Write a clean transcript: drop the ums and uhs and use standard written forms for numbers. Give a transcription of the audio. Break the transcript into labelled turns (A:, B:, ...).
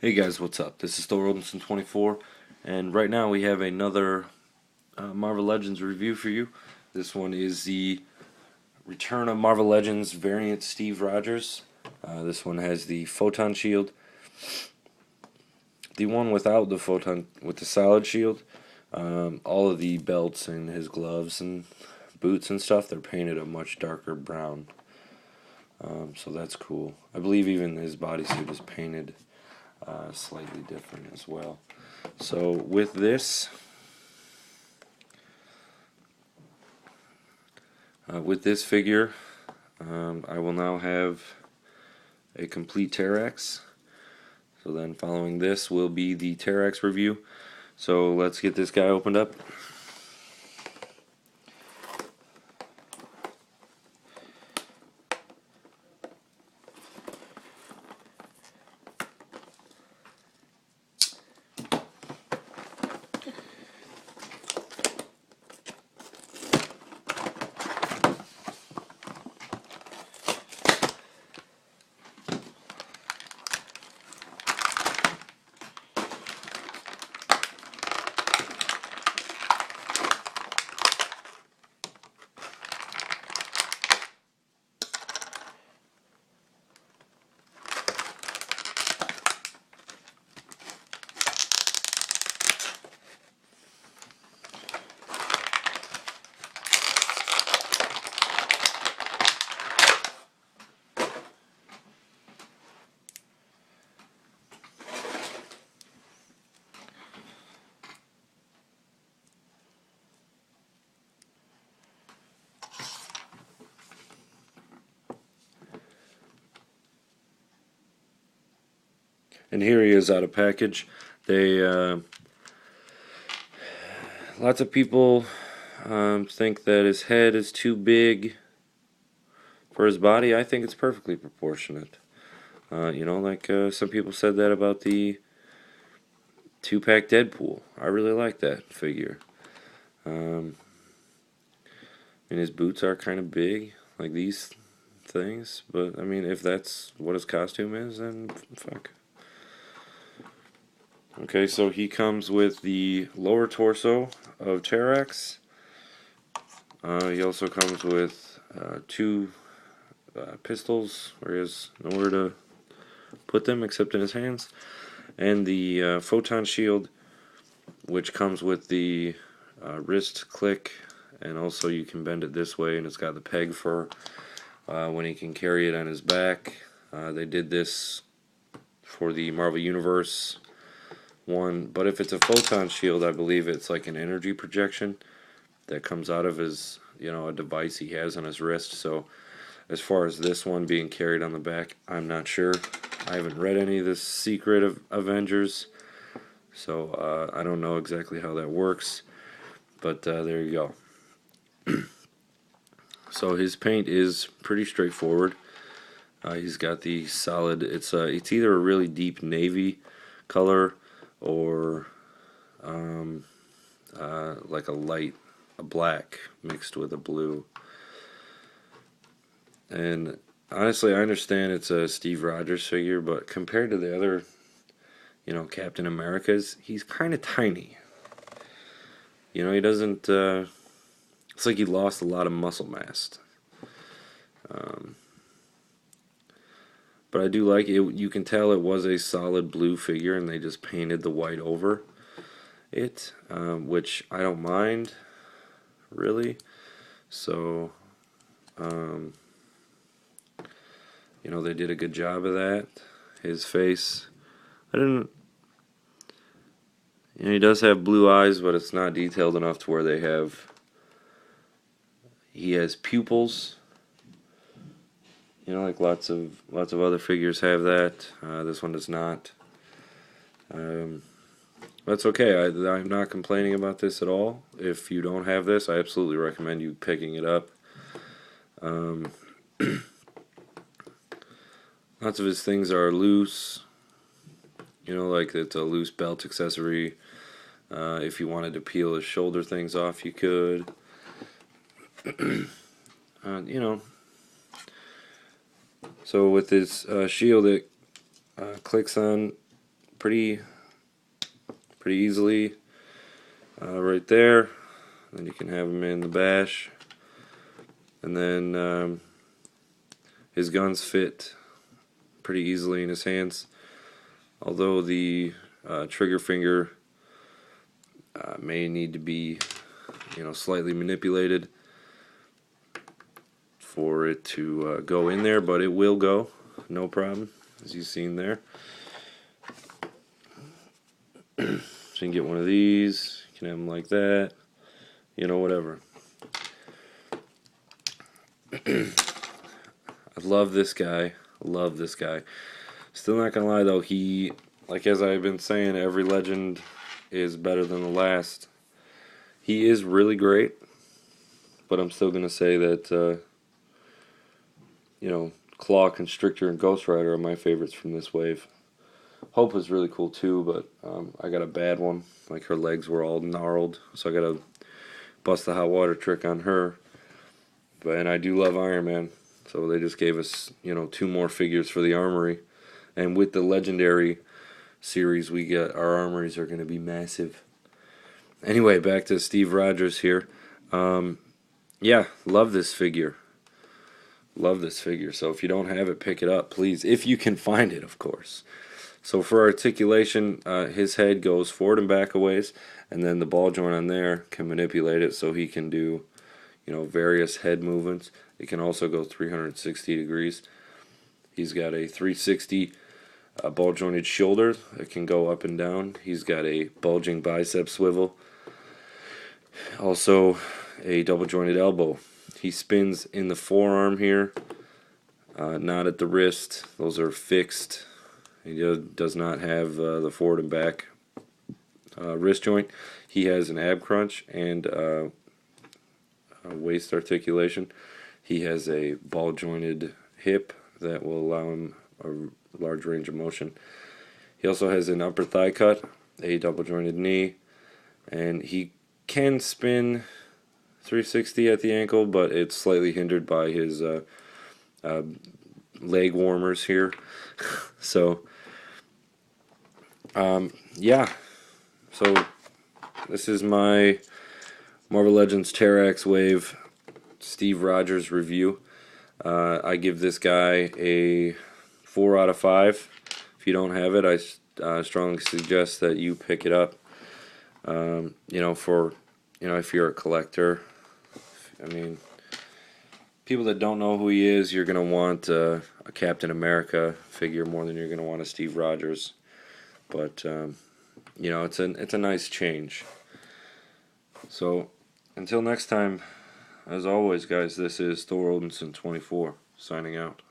A: Hey guys, what's up? This is Thor Robinson 24, and right now we have another Marvel Legends review for you. This one is the Return of Marvel Legends variant Steve Rogers. This one has the photon shield. The one without the photon, with the solid shield, all of the belts and his gloves and boots and stuff, they're painted a much darker brown. So that's cool. I believe even his bodysuit is painted slightly different as well. So with this figure, I will now have a complete Terrax. So then following this will be the Terrax review. So let's get this guy opened up. And here he is out of package. They lots of people think that his head is too big for his body. I think it's perfectly proportionate. Some people said that about the two-pack Deadpool. I really like that figure. And his boots are kind of big, like these things. But I mean, if that's what his costume is, then fuck. Okay, so he comes with the lower torso of Terrax. He also comes with two pistols, where he has nowhere to put them except in his hands, and the photon shield, which comes with the wrist click, and also you can bend it this way, and it's got the peg for when he can carry it on his back. They did this for the Marvel Universe one, but if it's a photon shield, I believe it's like an energy projection that comes out of his, a device he has on his wrist. So as far as this one being carried on the back, I'm not sure. I haven't read any of the Secret of Avengers, so I don't know exactly how that works, but there you go. So his paint is pretty straightforward. He's got the solid, it's either a really deep navy color or like a black mixed with a blue. And honestly, I understand it's a Steve Rogers figure, but compared to the other, Captain Americas, he's kind of tiny. He doesn't. It's like he lost a lot of muscle mass. Um, but I do like it. You can tell it was a solid blue figure, and they just painted the white over it, which I don't mind, really. So, um, they did a good job of that. His face, I didn't. He does have blue eyes, but it's not detailed enough to where they have. He has pupils. Like lots of other figures have that. This one does not. That's okay. I'm not complaining about this at all. If you don't have this, I absolutely recommend you picking it up. Um, Lots of his things are loose. Like it's a loose belt accessory. If you wanted to peel his shoulder things off, you could. uh, you know. So with his shield, it clicks on pretty easily right there. Then you can have him in the bash, and then his guns fit pretty easily in his hands. Although the trigger finger may need to be, slightly manipulated for it to go in there, but it will go, no problem, as you've seen there. So you can get one of these, you can have them like that, whatever. I love this guy. Still not gonna lie though, he, like as I've been saying, every legend is better than the last. He is really great, but I'm still gonna say that Claw, Constrictor, and Ghost Rider are my favorites from this wave. Hope is really cool too, but I got a bad one. Like her legs were all gnarled, so I gotta bust the hot water trick on her. And I do love Iron Man, so they just gave us 2 more figures for the armory. And with the Legendary series we get, our armories are going to be massive. Anyway, back to Steve Rogers here. Yeah, love this figure. So if you don't have it, pick it up, please. If you can find it, of course. So for articulation, his head goes forward and back a ways, and then the ball joint on there can manipulate it so he can do various head movements. It can also go 360 degrees. He's got a 360 ball jointed shoulder that can go up and down. He's got a bulging bicep swivel. Also a double jointed elbow. He spins in the forearm here, not at the wrist. Those are fixed. He does not have the forward and back wrist joint. He has an ab crunch and waist articulation. He has a ball jointed hip that will allow him a large range of motion. He also has an upper thigh cut, a double jointed knee, and he can spin 360 at the ankle, but it's slightly hindered by his leg warmers here. So yeah, so this is my Marvel Legends Terrax Wave Steve Rogers review. I give this guy a 4 out of 5. If you don't have it, I strongly suggest that you pick it up. If you're a collector, I mean, people that don't know who he is, you're gonna want a Captain America figure more than you're gonna want a Steve Rogers. But it's a nice change. So until next time, as always, guys, this is Thor Odinson 24 signing out.